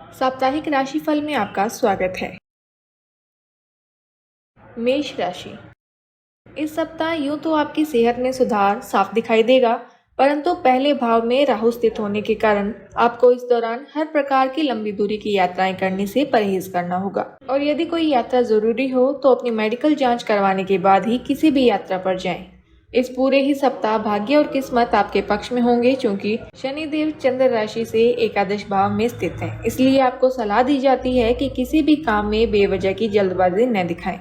साप्ताहिक राशिफल में आपका स्वागत है। मेष राशि। इस सप्ताह यूं तो आपकी सेहत में सुधार साफ दिखाई देगा, परंतु पहले भाव में राहु स्थित होने के कारण आपको इस दौरान हर प्रकार की लंबी दूरी की यात्राएं करने से परहेज करना होगा। और यदि कोई यात्रा जरूरी हो तो अपनी मेडिकल जांच करवाने के बाद ही किसी भी यात्रा पर जाएं। इस पूरे ही सप्ताह भाग्य और किस्मत आपके पक्ष में होंगे, क्योंकि शनिदेव चंद्र राशि से एकादश भाव में स्थित हैं। इसलिए आपको सलाह दी जाती है कि किसी भी काम में बेवजह की जल्दबाजी न दिखाएं।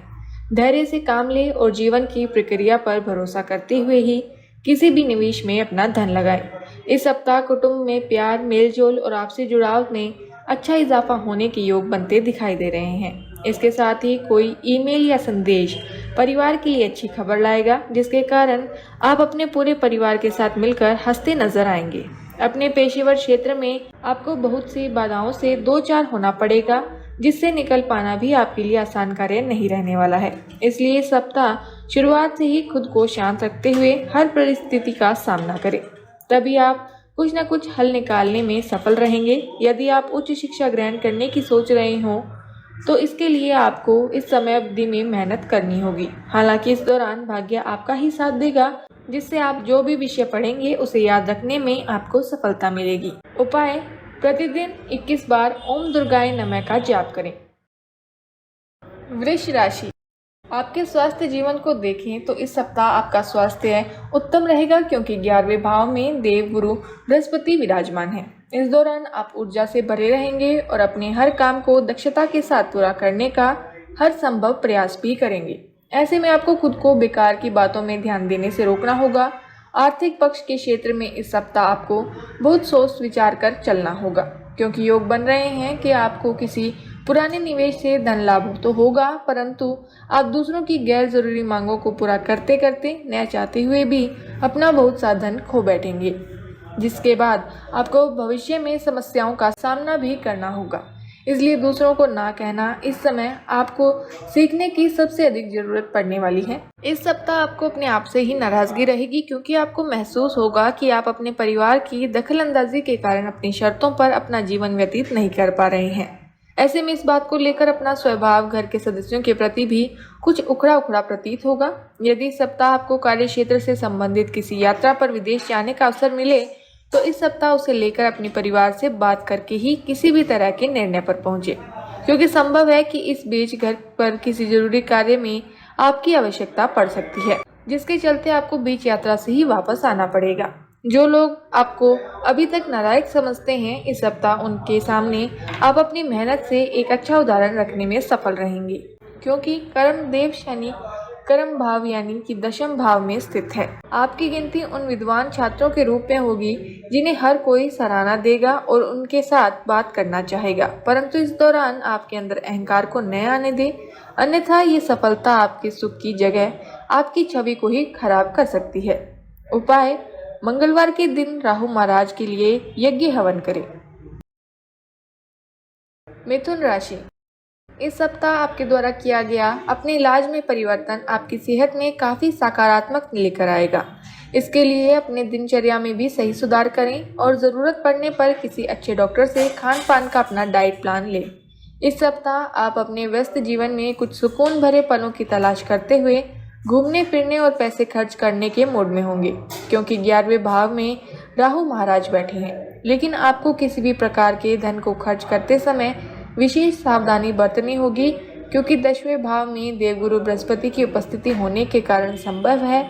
धैर्य से काम ले और जीवन की प्रक्रिया पर भरोसा करते हुए ही किसी भी निवेश में अपना धन लगाएं। इस सप्ताह कुटुंब में प्यार, मेलजोल और आपसी जुड़ाव में अच्छा इजाफा होने के योग बनते दिखाई दे रहे हैं। इसके साथ ही कोई ईमेल या संदेश परिवार के लिए अच्छी खबर लाएगा, जिसके कारण आप अपने पूरे परिवार के साथ मिलकर हंसते नजर आएंगे। अपने पेशेवर क्षेत्र में आपको बहुत सी बाधाओं से दो चार होना पड़ेगा, जिससे निकल पाना भी आपके लिए आसान कार्य नहीं रहने वाला है। इसलिए इस सप्ताह शुरुआत से ही खुद को शांत रखते हुए हर परिस्थिति का सामना करें, तभी आप कुछ न कुछ हल निकालने में सफल रहेंगे। यदि आप उच्च शिक्षा ग्रहण करने की सोच रहे हो तो इसके लिए आपको इस समय अवधि में मेहनत करनी होगी। हालांकि इस दौरान भाग्य आपका ही साथ देगा, जिससे आप जो भी विषय पढ़ेंगे उसे याद रखने में आपको सफलता मिलेगी। उपाय: प्रतिदिन 21 बार ओम दुर्गाय नमः का जाप करें। वृष राशि। आपके स्वास्थ्य जीवन को देखें तो इस सप्ताह आपका स्वास्थ्य उत्तम रहेगा, क्योंकि 11वें भाव में देव गुरु बृहस्पति विराजमान है। इस दौरान आप ऊर्जा से भरे रहेंगे और अपने हर काम को दक्षता के साथ पूरा करने का हर संभव प्रयास भी करेंगे। ऐसे में आपको खुद को बेकार की बातों में ध्यान देने से रोकना होगा। आर्थिक पक्ष के क्षेत्र में इस सप्ताह आपको बहुत सोच विचार कर चलना होगा, क्योंकि योग बन रहे हैं कि आपको किसी पुराने निवेश से धन लाभ तो होगा, परंतु आप दूसरों की गैर जरूरी मांगों को पूरा करते करते न चाहते हुए भी अपना बहुत सा धन खो बैठेंगे, जिसके बाद आपको भविष्य में समस्याओं का सामना भी करना होगा। इसलिए दूसरों को ना कहना इस समय आपको सीखने की सबसे अधिक जरूरत पड़ने वाली है। इस सप्ताह आपको अपने आप से ही नाराजगी रहेगी, क्योंकि आपको महसूस होगा कि आप अपने परिवार की दखलंदाजी के कारण अपनी शर्तों पर अपना जीवन व्यतीत नहीं कर पा रहे हैं। ऐसे में इस बात को लेकर अपना स्वभाव घर के सदस्यों के प्रति भी कुछ उखड़ा उखड़ा प्रतीत होगा। यदि इस सप्ताह आपको कार्य क्षेत्र से संबंधित किसी यात्रा पर विदेश जाने का अवसर मिले तो इस सप्ताह उसे लेकर अपने परिवार से बात करके ही किसी भी तरह के निर्णय पर पहुंचे, क्योंकि संभव है कि इस बीच घर पर किसी जरूरी कार्य में आपकी आवश्यकता पड़ सकती है, जिसके चलते आपको बीच यात्रा से ही वापस आना पड़ेगा। जो लोग आपको अभी तक नालायक समझते हैं, इस सप्ताह उनके सामने आप अपनी मेहनत से एक अच्छा उदाहरण रखने में सफल रहेंगे, क्योंकि कर्म देव शनि कर्म भाव यानी कि दशम भाव में स्थित है। आपकी गिनती उन विद्वान छात्रों के रूप में होगी जिन्हें हर कोई सराहना देगा और उनके साथ बात करना चाहेगा, परंतु इस दौरान आपके अंदर अहंकार को न आने दें, अन्यथा ये सफलता आपके सुख की जगह आपकी छवि को ही खराब कर सकती है। उपाय: मंगलवार के दिन राहु महाराज के लिए यज्ञ हवन करें। मिथुन राशि। इस सप्ताह आपके द्वारा किया गया अपने इलाज में परिवर्तन आपकी सेहत में काफी सकारात्मक लेकर आएगा। इसके लिए अपने दिनचर्या में भी सही सुधार करें और जरूरत पड़ने पर किसी अच्छे डॉक्टर से खान पान का अपना डाइट प्लान लें। इस सप्ताह आप अपने व्यस्त जीवन में कुछ सुकून भरे पलों की तलाश करते हुए घूमने फिरने और पैसे खर्च करने के मूड में होंगे, क्योंकि 11वें भाव में राहु महाराज बैठे हैं। लेकिन आपको किसी भी प्रकार के धन को खर्च करते समय विशेष सावधानी बरतनी होगी, क्योंकि 10वें भाव में देवगुरु बृहस्पति की उपस्थिति होने के कारण संभव है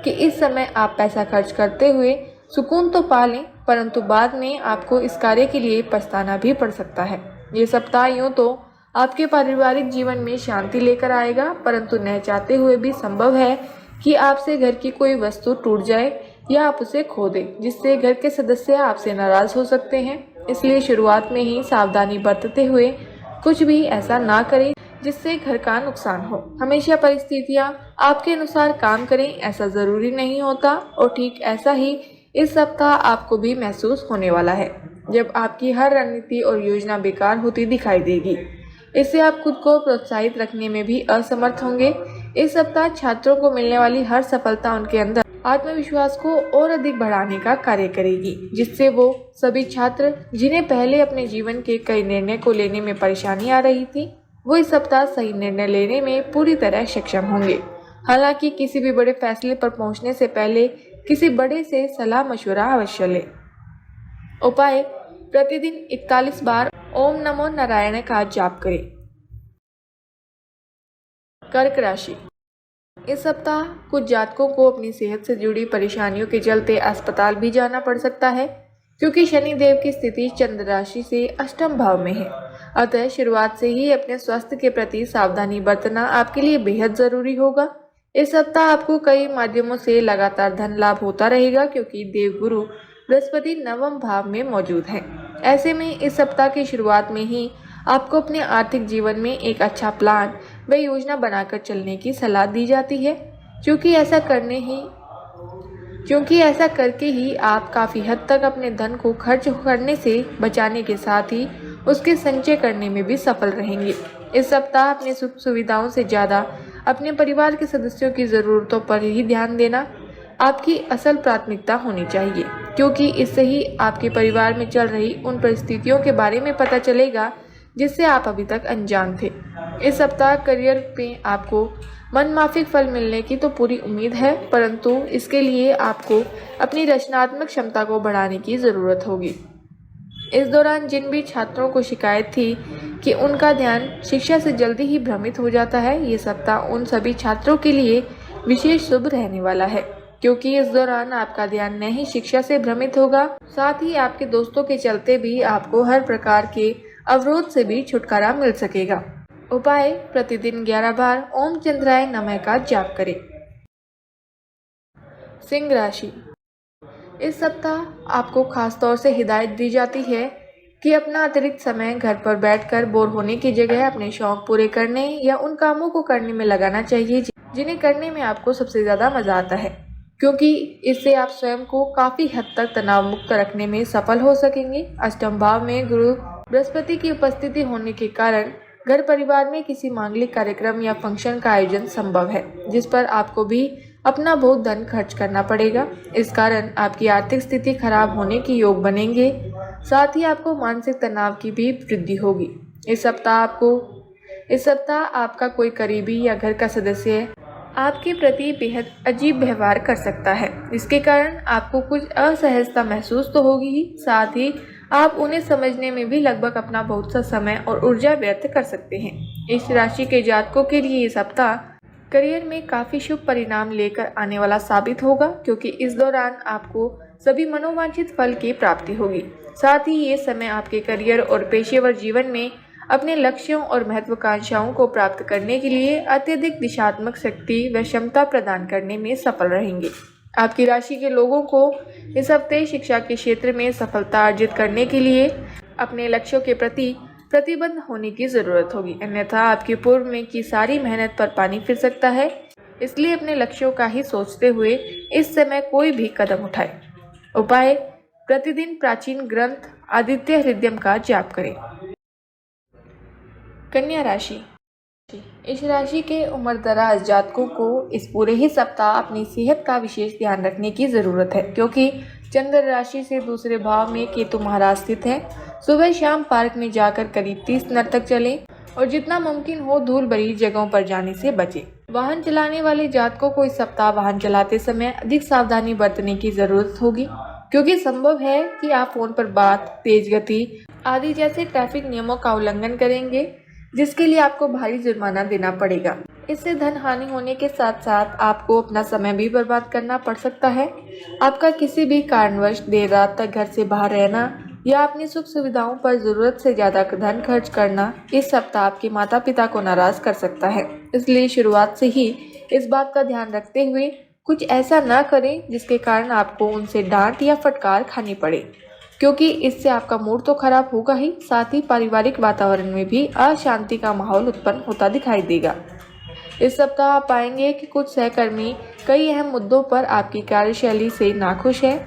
कि इस समय आप पैसा खर्च करते हुए सुकून तो पा लें, परंतु बाद में आपको इस कार्य के लिए पछताना भी पड़ सकता है। ये सप्ताह यूँ तो आपके पारिवारिक जीवन में शांति लेकर आएगा, परंतु न चाहते हुए भी संभव है कि आपसे घर की कोई वस्तु टूट जाए या आप उसे खो दें, जिससे घर के सदस्य आपसे नाराज हो सकते हैं। इसलिए शुरुआत में ही सावधानी बरतते हुए कुछ भी ऐसा ना करें जिससे घर का नुकसान हो। हमेशा परिस्थितियां आपके अनुसार काम करें ऐसा जरूरी नहीं होता, और ठीक ऐसा ही इस सप्ताह आपको भी महसूस होने वाला है, जब आपकी हर रणनीति और योजना बेकार होती दिखाई देगी। इससे आप खुद को प्रोत्साहित रखने में भी असमर्थ होंगे। इस सप्ताह छात्रों को मिलने वाली हर सफलता उनके अंदर आत्मविश्वास को और अधिक बढ़ाने का कार्य करेगी, जिससे वो सभी छात्र जिन्हें पहले अपने जीवन के कई निर्णय को लेने में परेशानी आ रही थी, वो इस सप्ताह सही निर्णय लेने में पूरी तरह सक्षम होंगे। हालांकि किसी भी बड़े फैसले पर पहुंचने से पहले किसी बड़े से सलाह मशवरा अवश्य लें। उपाय: प्रतिदिन 41 बार ओम नमो नारायण का जाप करें। कर्क राशि: इस सप्ताह कुछ जातकों को अपनी सेहत से जुड़ी परेशानियों के चलते अस्पताल भी जाना पड़ सकता है, क्योंकि शनि देव की स्थिति चंद्र राशि से अष्टम भाव में है। अतः शुरुआत से ही अपने स्वास्थ्य के प्रति सावधानी बरतना आपके लिए बेहद जरूरी होगा। इस सप्ताह आपको कई माध्यमों से लगातार धन लाभ होता रहेगा, क्योंकि देवगुरु बृहस्पति नवम भाव में मौजूद है। ऐसे में इस सप्ताह की शुरुआत में ही आपको अपने आर्थिक जीवन में एक अच्छा प्लान व योजना बनाकर चलने की सलाह दी जाती है, क्योंकि ऐसा करके ही आप काफ़ी हद तक अपने धन को खर्च करने से बचाने के साथ ही उसके संचय करने में भी सफल रहेंगे। इस सप्ताह अपनी सुख सुविधाओं से ज़्यादा अपने परिवार के सदस्यों की ज़रूरतों पर ही ध्यान देना आपकी असल प्राथमिकता होनी चाहिए, क्योंकि इससे ही आपके परिवार में चल रही उन परिस्थितियों के बारे में पता चलेगा जिससे आप अभी तक अनजान थे। इस सप्ताह करियर में आपको मनमाफिक फल मिलने की तो पूरी उम्मीद है, परंतु इसके लिए आपको अपनी रचनात्मक क्षमता को बढ़ाने की ज़रूरत होगी। इस दौरान जिन भी छात्रों को शिकायत थी कि उनका ध्यान शिक्षा से जल्दी ही भ्रमित हो जाता है, ये सप्ताह उन सभी छात्रों के लिए विशेष शुभ रहने वाला है, क्योंकि इस दौरान आपका ध्यान न ही शिक्षा से भ्रमित होगा, साथ ही आपके दोस्तों के चलते भी आपको हर प्रकार के अवरोध से भी छुटकारा मिल सकेगा। उपाय: प्रतिदिन 11 बार ओम चंद्राय नमः का जाप करें। सिंह राशि: इस सप्ताह आपको खास तौर से हिदायत दी जाती है कि अपना अतिरिक्त समय घर पर बैठकर बोर होने की जगह अपने शौक पूरे करने या उन कामों को करने में लगाना चाहिए जिन्हें करने में आपको सबसे ज़्यादा मजा आता है, क्योंकि इससे आप स्वयं को काफ़ी हद तक तनाव मुक्त रखने में सफल हो सकेंगे। अष्टम भाव में गुरु बृहस्पति की उपस्थिति होने के कारण घर परिवार में किसी मांगलिक कार्यक्रम या फंक्शन का आयोजन संभव है, जिस पर आपको भी अपना बहुत धन खर्च करना पड़ेगा। इस कारण आपकी आर्थिक स्थिति खराब होने के योग बनेंगे, साथ ही आपको मानसिक तनाव की भी वृद्धि होगी। इस सप्ताह आपका कोई करीबी या घर का सदस्य आपके प्रति बेहद अजीब व्यवहार कर सकता है। इसके कारण आपको कुछ असहजता महसूस तो होगी ही, साथ ही आप उन्हें समझने में भी लगभग अपना बहुत सा समय और ऊर्जा व्यर्थ कर सकते हैं। इस राशि के जातकों के लिए ये सप्ताह करियर में काफ़ी शुभ परिणाम लेकर आने वाला साबित होगा, क्योंकि इस दौरान आपको सभी मनोवांछित फल की प्राप्ति होगी। साथ ही ये समय आपके करियर और पेशेवर जीवन में अपने लक्ष्यों और महत्वाकांक्षाओं को प्राप्त करने के लिए अत्यधिक दिशात्मक शक्ति व क्षमता प्रदान करने में सफल रहेंगे। आपकी राशि के लोगों को इस हफ्ते शिक्षा के क्षेत्र में सफलता अर्जित करने के लिए अपने लक्ष्यों के प्रति प्रतिबद्ध होने की ज़रूरत होगी, अन्यथा आपकी पूर्व में की सारी मेहनत पर पानी फिर सकता है। इसलिए अपने लक्ष्यों का ही सोचते हुए इस समय कोई भी कदम उठाएं। उपाय: प्रतिदिन प्राचीन ग्रंथ आदित्य हृदयम का जाप करें। कन्या राशि: इस राशि के उम्रदराज जातकों को इस पूरे ही सप्ताह अपनी सेहत का विशेष ध्यान रखने की ज़रूरत है, क्योंकि चंद्र राशि से दूसरे भाव में केतु महाराज स्थित है। सुबह शाम पार्क में जाकर करीब 30 मिनट तक चलें और जितना मुमकिन हो धूल भरी जगहों पर जाने से बचें। वाहन चलाने वाले जातकों को इस सप्ताह वाहन चलाते समय अधिक सावधानी बरतने की ज़रूरत होगी, क्योंकि संभव है कि आप फोन पर बात, तेज गति आदि जैसे ट्रैफिक नियमों का उल्लंघन करेंगे, जिसके लिए आपको भारी जुर्माना देना पड़ेगा। इससे धन हानि होने के साथ साथ आपको अपना समय भी बर्बाद करना पड़ सकता है। आपका किसी भी कारणवश देर रात तक घर से बाहर रहना या अपनी सुख सुविधाओं पर ज़रूरत से ज़्यादा धन खर्च करना इस सप्ताह आपके माता पिता को नाराज़ कर सकता है। इसलिए शुरुआत से ही इस बात का ध्यान रखते हुए कुछ ऐसा न करें जिसके कारण आपको उनसे डांट या फटकार खानी पड़े, क्योंकि इससे आपका मूड तो खराब होगा ही, साथ ही पारिवारिक वातावरण में भी अशांति का माहौल उत्पन्न होता दिखाई देगा। इस सप्ताह आप पाएंगे कि कुछ सहकर्मी कई अहम मुद्दों पर आपकी कार्यशैली से नाखुश हैं,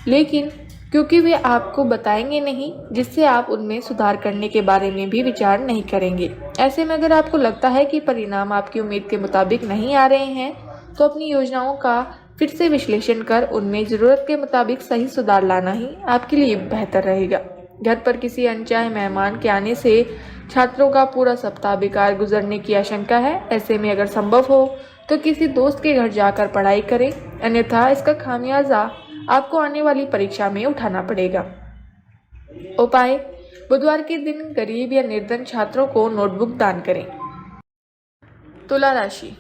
लेकिन क्योंकि वे आपको बताएंगे नहीं, जिससे आप उनमें सुधार करने के बारे में भी विचार नहीं करेंगे। ऐसे में अगर आपको लगता है कि परिणाम आपकी उम्मीद के मुताबिक नहीं आ रहे हैं, तो अपनी योजनाओं का फिर से विश्लेषण कर उनमें ज़रूरत के मुताबिक सही सुधार लाना ही आपके लिए बेहतर रहेगा। घर पर किसी अनचाहे मेहमान के आने से छात्रों का पूरा सप्ताह बेकार गुजरने की आशंका है। ऐसे में अगर संभव हो तो किसी दोस्त के घर जाकर पढ़ाई करें, अन्यथा इसका खामियाजा आपको आने वाली परीक्षा में उठाना पड़ेगा। उपाय: बुधवार के दिन गरीब या निर्धन छात्रों को नोटबुक दान करें। तुला राशि: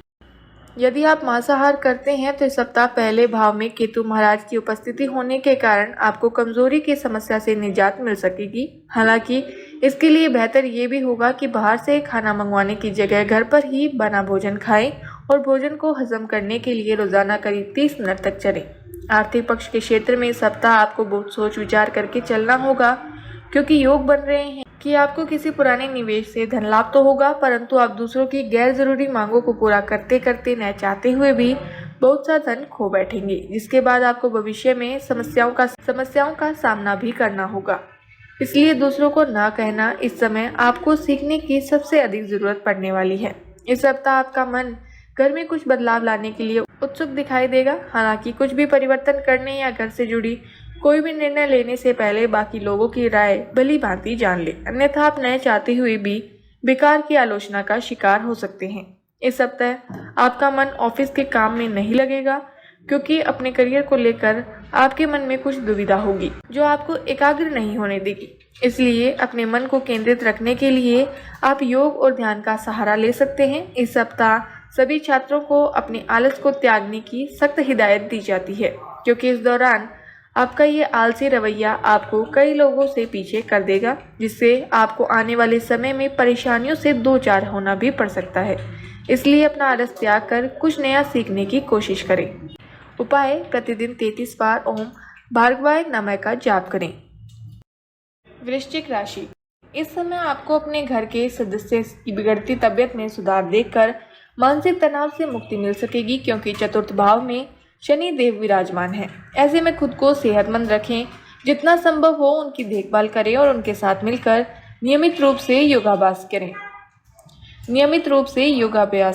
यदि आप मांसाहार करते हैं तो इस सप्ताह पहले भाव में केतु महाराज की उपस्थिति होने के कारण आपको कमजोरी की समस्या से निजात मिल सकेगी। हालांकि इसके लिए बेहतर ये भी होगा कि बाहर से खाना मंगवाने की जगह घर पर ही बना भोजन खाएं और भोजन को हजम करने के लिए रोजाना करीब 30 मिनट तक चलें। आर्थिक पक्ष के क्षेत्र में इस सप्ताह आपको बहुत सोच विचार करके चलना होगा, क्योंकि योग बन रहे हैं कि आपको किसी पुराने निवेश से धन लाभ तो होगा, परंतु आप दूसरों की गैर जरूरी मांगों को पूरा करते करते न चाहते हुए भी बहुत सा धन खो बैठेंगे, जिसके बाद आपको भविष्य में समस्याओं का सामना भी करना होगा। इसलिए दूसरों को ना कहना इस समय आपको सीखने की सबसे अधिक जरूरत पड़ने वाली है। इस सप्ताह आपका मन घर में कुछ बदलाव लाने के लिए उत्सुक दिखाई देगा। हालांकि कुछ भी परिवर्तन करने या घर से जुड़ी कोई भी निर्णय लेने से पहले बाकी लोगों की राय भली भांति जान ले, अन्यथा आप न चाहते हुए भी बेकार की आलोचना का शिकार हो सकते हैं। इस सप्ताह आपका मन ऑफिस के काम में नहीं लगेगा, क्योंकि अपने करियर को लेकर आपके मन में कुछ दुविधा होगी जो आपको एकाग्र नहीं होने देगी। इसलिए अपने मन को केंद्रित रखने के लिए आप योग और ध्यान का सहारा ले सकते हैं। इस सप्ताह सभी छात्रों को अपने आलस को त्यागने की सख्त हिदायत दी जाती है, क्योंकि इस दौरान आपका ये आलसी रवैया आपको कई लोगों से पीछे कर देगा, जिससे आपको आने वाले समय में परेशानियों से दो चार होना भी पड़ सकता है। इसलिए अपना आलस त्याग कर कुछ नया सीखने की कोशिश करें। उपाय: प्रतिदिन 33 बार ओम भार्गवाय नमः का जाप करें। वृश्चिक राशि: इस समय आपको अपने घर के सदस्य की बिगड़ती तबियत में सुधार देखकर मानसिक तनाव से मुक्ति मिल सकेगी, क्योंकि चतुर्थ भाव में शनि देव विराजमान है। ऐसे में खुद को सेहतमंद रखें, जितना संभव हो उनकी देखभाल करें और उनके साथ मिलकर नियमित रूप से योगाभ्यास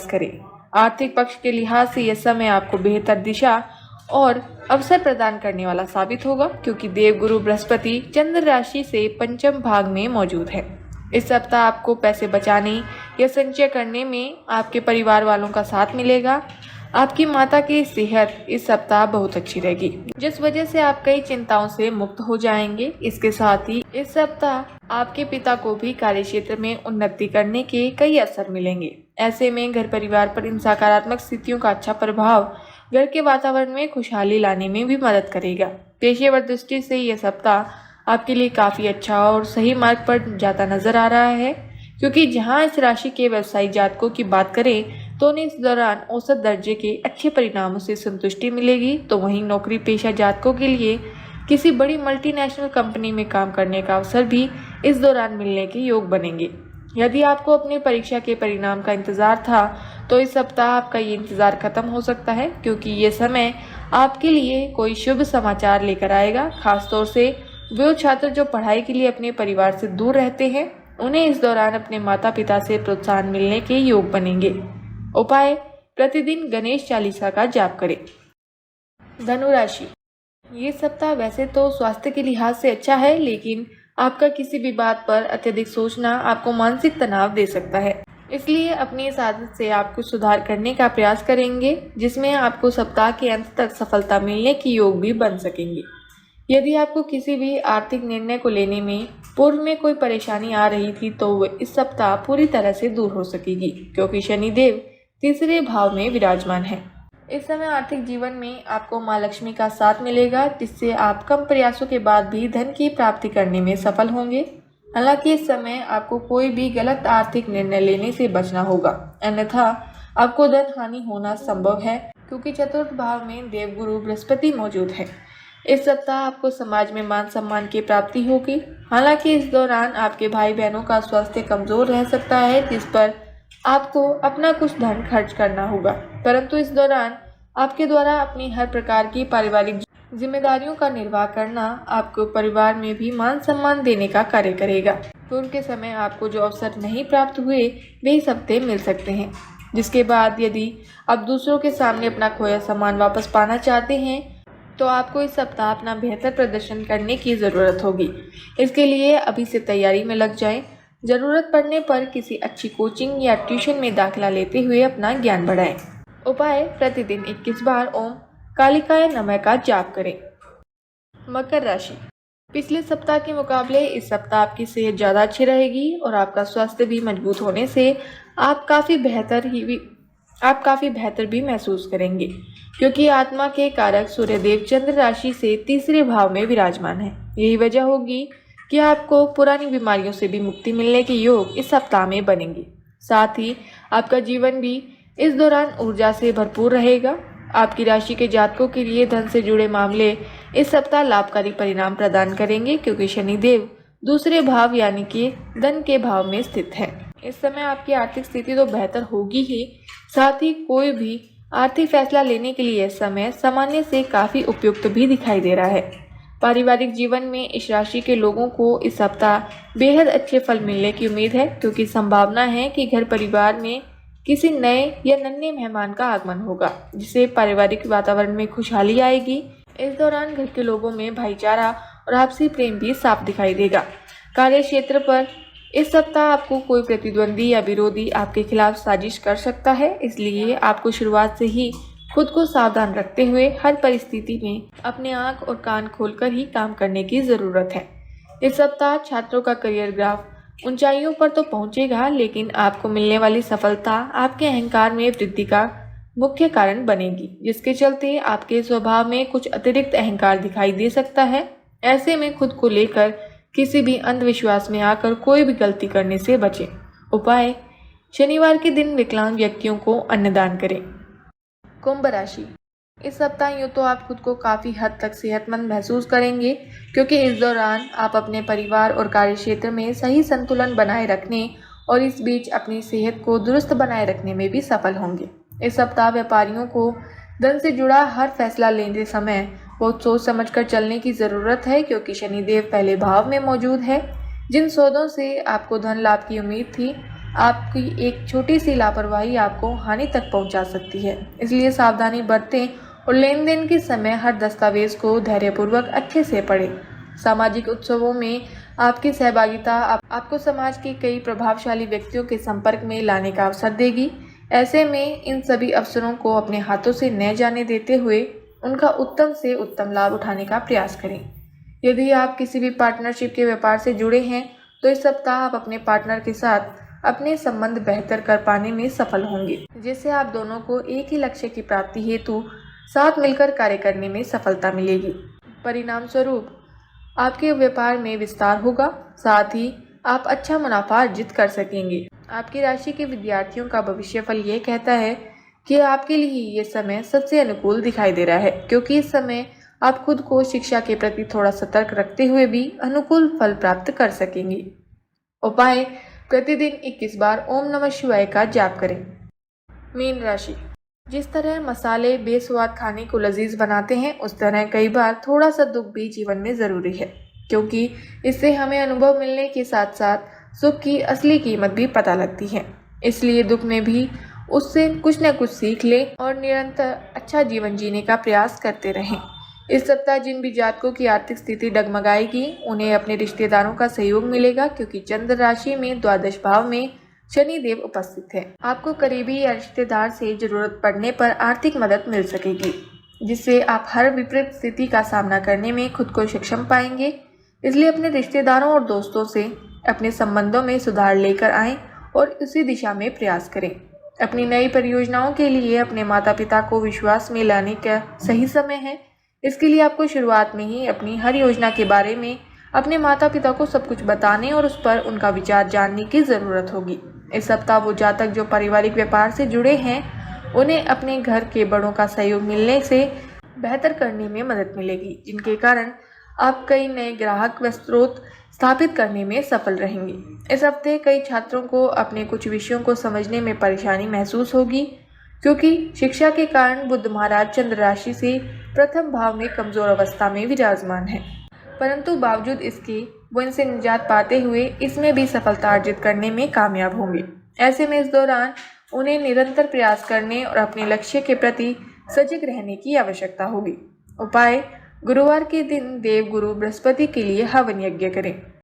करें। आर्थिक पक्ष के लिहाज से यह समय आपको बेहतर दिशा और अवसर प्रदान करने वाला साबित होगा, क्योंकि देवगुरु बृहस्पति चंद्र राशि से पंचम भाग में मौजूद है। इस सप्ताह आपको पैसे बचाने या संचय करने में आपके परिवार वालों का साथ मिलेगा। आपकी माता की सेहत इस सप्ताह बहुत अच्छी रहेगी, जिस वजह से आप कई चिंताओं से मुक्त हो जाएंगे। इसके साथ ही इस सप्ताह आपके पिता को भी कार्य क्षेत्र में उन्नति करने के कई अवसर मिलेंगे। ऐसे में घर परिवार पर इन सकारात्मक स्थितियों का अच्छा प्रभाव घर के वातावरण में खुशहाली लाने में भी मदद करेगा। पेशेवर दृष्टि से यह सप्ताह आपके लिए काफी अच्छा और सही मार्ग पर जाता नजर आ रहा है, क्योंकि जहां इस राशि के व्यवसायी जातकों की बात करें तो उन्हें इस दौरान औसत दर्जे के अच्छे परिणामों से संतुष्टि मिलेगी, तो वहीं नौकरी पेशा जातकों के लिए किसी बड़ी मल्टीनेशनल कंपनी में काम करने का अवसर भी इस दौरान मिलने के योग बनेंगे। यदि आपको अपनी परीक्षा के परिणाम का इंतजार था तो इस सप्ताह आपका ये इंतजार खत्म हो सकता है, क्योंकि ये समय आपके लिए कोई शुभ समाचार लेकर आएगा। खासतौर से वे छात्र जो पढ़ाई के लिए अपने परिवार से दूर रहते हैं, उन्हें इस दौरान अपने माता पिता से प्रोत्साहन मिलने के योग बनेंगे। उपाय: प्रतिदिन गणेश चालीसा का जाप करें। धनु राशि: ये सप्ताह वैसे तो स्वास्थ्य के लिहाज से अच्छा है, लेकिन आपका किसी भी बात पर अत्यधिक सोचना आपको मानसिक तनाव दे सकता है। इसलिए अपनी इस आदत से आप कुछ सुधार करने का प्रयास करेंगे, जिसमें आपको सप्ताह के अंत तक सफलता मिलने की योग भी बन सकेंगे। यदि आपको किसी भी आर्थिक निर्णय को लेने में पूर्व में कोई परेशानी आ रही थी तो वह इस सप्ताह पूरी तरह से दूर हो सकेगी, क्योंकि शनिदेव तीसरे भाव में विराजमान है। इस समय आर्थिक जीवन में आपको माँ लक्ष्मी का साथ मिलेगा, जिससे आप कम प्रयासों के बाद भी धन की प्राप्ति करने में सफल होंगे। हालांकि इस समय आपको कोई भी गलत आर्थिक निर्णय लेने से बचना होगा, अन्यथा आपको धन हानि होना संभव है, क्योंकि चतुर्थ भाव में देवगुरु बृहस्पति मौजूद है। इस सप्ताह आपको समाज में मान सम्मान की प्राप्ति होगी। हालांकि इस दौरान आपके भाई बहनों का स्वास्थ्य कमजोर रह सकता है, जिस पर आपको अपना कुछ धन खर्च करना होगा, परंतु इस दौरान आपके द्वारा अपनी हर प्रकार की पारिवारिक जिम्मेदारियों का निर्वाह करना आपको परिवार में भी मान सम्मान देने का कार्य करेगा। पूर्व के समय आपको जो अवसर नहीं प्राप्त हुए वे इस हफ्ते मिल सकते हैं, जिसके बाद यदि आप दूसरों के सामने अपना खोया सामान वापस पाना चाहते हैं तो आपको इस सप्ताह अपना बेहतर प्रदर्शन करने की ज़रूरत होगी। इसके लिए अभी से तैयारी में लग जाएं। ज़रूरत पड़ने पर किसी अच्छी कोचिंग या ट्यूशन में दाखिला लेते हुए अपना ज्ञान बढ़ाएं। उपाय: प्रतिदिन 21 बार ओम कालिकाय नमः का जाप करें। मकर राशि, पिछले सप्ताह के मुकाबले इस सप्ताह आपकी सेहत ज़्यादा अच्छी रहेगी और आपका स्वास्थ्य भी मजबूत होने से आप काफ़ी बेहतर भी महसूस करेंगे, क्योंकि आत्मा के कारक सूर्यदेव चंद्र राशि से तीसरे भाव में विराजमान है। यही वजह होगी कि आपको पुरानी बीमारियों से भी मुक्ति मिलने के योग इस सप्ताह में बनेंगे। साथ ही आपका जीवन भी इस दौरान ऊर्जा से भरपूर रहेगा। आपकी राशि के जातकों के लिए धन से जुड़े मामले इस सप्ताह लाभकारी परिणाम प्रदान करेंगे, क्योंकि शनिदेव दूसरे भाव यानी कि धन के भाव में स्थित है। इस समय आपकी आर्थिक स्थिति तो बेहतर होगी ही, साथ ही कोई भी आर्थिक फैसला लेने के लिए इस समय सामान्य से काफी उपयुक्त भी दिखाई दे रहा है। पारिवारिक जीवन में इस राशि के लोगों को इस सप्ताह बेहद अच्छे फल मिलने की उम्मीद है, क्योंकि संभावना है कि घर परिवार में किसी नए या नन्हे मेहमान का आगमन होगा, जिससे पारिवारिक वातावरण में खुशहाली आएगी। इस दौरान घर के लोगों में भाईचारा और आपसी प्रेम भी साफ दिखाई देगा। कार्य क्षेत्र पर इस सप्ताह आपको कोई प्रतिद्वंदी या विरोधी आपके खिलाफ साजिश कर सकता है, इसलिए आपको शुरुआत से ही खुद को सावधान रखते हुए हर परिस्थिति में अपने आंख और कान खोलकर ही काम करने की जरूरत है। इस सप्ताह छात्रों का करियर ग्राफ ऊंचाइयों पर तो पहुंचेगा, लेकिन आपको मिलने वाली सफलता आपके अहंकार में वृद्धि का मुख्य कारण बनेगी, जिसके चलते आपके स्वभाव में कुछ अतिरिक्त अहंकार दिखाई दे सकता है। ऐसे में खुद को लेकर किसी भी अंधविश्वास में आकर कोई भी गलती करने से बचें। उपाय: शनिवार के दिन विकलांग व्यक्तियों को अन्नदान करें। कुंभ राशि, इस सप्ताह यूँ तो आप खुद को काफ़ी हद तक सेहतमंद महसूस करेंगे, क्योंकि इस दौरान आप अपने परिवार और कार्य क्षेत्र में सही संतुलन बनाए रखने और इस बीच अपनी सेहत को दुरुस्त बनाए रखने में भी सफल होंगे। इस सप्ताह व्यापारियों को धन से जुड़ा हर फैसला लेते समय बहुत सोच समझकर चलने की ज़रूरत है, क्योंकि शनिदेव पहले भाव में मौजूद है। जिन सौदों से आपको धन लाभ की उम्मीद थी, आपकी एक छोटी सी लापरवाही आपको हानि तक पहुंचा सकती है, इसलिए सावधानी बरतें और लेन देन के समय हर दस्तावेज को धैर्यपूर्वक अच्छे से पढ़ें। सामाजिक उत्सवों में आपकी सहभागिता आपको समाज के कई प्रभावशाली व्यक्तियों के संपर्क में लाने का अवसर देगी। ऐसे में इन सभी अवसरों को अपने हाथों से न जाने देते हुए उनका उत्तम से उत्तम लाभ उठाने का प्रयास करें। यदि आप किसी भी पार्टनरशिप के व्यापार से जुड़े हैं तो इस सप्ताह आप अपने पार्टनर के साथ अपने संबंध बेहतर कर पाने में सफल होंगे, जिससे आप दोनों को एक ही लक्ष्य की प्राप्ति हेतु साथ मिलकर कार्य करने में सफलता मिलेगी। परिणाम स्वरूप आपके व्यापार में विस्तार होगा, साथ ही आप अच्छा मुनाफा अर्जित कर सकेंगे। आपकी राशि के विद्यार्थियों का भविष्यफल ये कहता है कि आपके लिए ये समय सबसे अनुकूल दिखाई दे रहा है, क्योंकि इस समय आप खुद को शिक्षा के प्रति थोड़ा सतर्क रखते हुए भी अनुकूल फल प्राप्त कर सकेंगे। उपाय: प्रतिदिन 21 बार ओम नमः शिवाय का जाप करें। मीन राशि, जिस तरह मसाले बेस्वाद खाने को लजीज बनाते हैं, उस तरह कई बार थोड़ा सा दुख भी जीवन में ज़रूरी है, क्योंकि इससे हमें अनुभव मिलने के साथ साथ सुख की असली कीमत भी पता लगती है। इसलिए दुख में भी उससे कुछ न कुछ सीख लें और निरंतर अच्छा जीवन जीने का प्रयास करते रहें। इस सप्ताह जिन भी जातकों की आर्थिक स्थिति डगमगाएगी, उन्हें अपने रिश्तेदारों का सहयोग मिलेगा, क्योंकि चंद्र राशि में द्वादश भाव में शनिदेव उपस्थित है। आपको करीबी या रिश्तेदार से जरूरत पड़ने पर आर्थिक मदद मिल सकेगी, जिससे आप हर विपरीत स्थिति का सामना करने में खुद को सक्षम पाएंगे। इसलिए अपने रिश्तेदारों और दोस्तों से अपने संबंधों में सुधार लेकर आएं और उसी दिशा में प्रयास करें। अपनी नई परियोजनाओं के लिए अपने माता पिता को विश्वास में लाने का सही समय है। इसके लिए आपको शुरुआत में ही अपनी हर योजना के बारे में अपने माता पिता को सब कुछ बताने और उस पर उनका विचार जानने की ज़रूरत होगी। इस सप्ताह वो जातक जो पारिवारिक व्यापार से जुड़े हैं, उन्हें अपने घर के बड़ों का सहयोग मिलने से बेहतर करने में मदद मिलेगी, जिनके कारण आप कई नए ग्राहक व स्रोत स्थापित करने में सफल रहेंगे। इस हफ्ते कई छात्रों को अपने कुछ विषयों को समझने में परेशानी महसूस होगी, क्योंकि शिक्षा के कारण बुध महाराज चंद्र राशि से प्रथम भाव में कमजोर अवस्था में विराजमान है, परंतु बावजूद इसके वो इनसे निजात पाते हुए इसमें भी सफलता अर्जित करने में कामयाब होंगे। ऐसे में इस दौरान उन्हें निरंतर प्रयास करने और अपने लक्ष्य के प्रति सजग रहने की आवश्यकता होगी। उपाय: गुरुवार के दिन देवगुरु बृहस्पति के लिए हवन यज्ञ करें।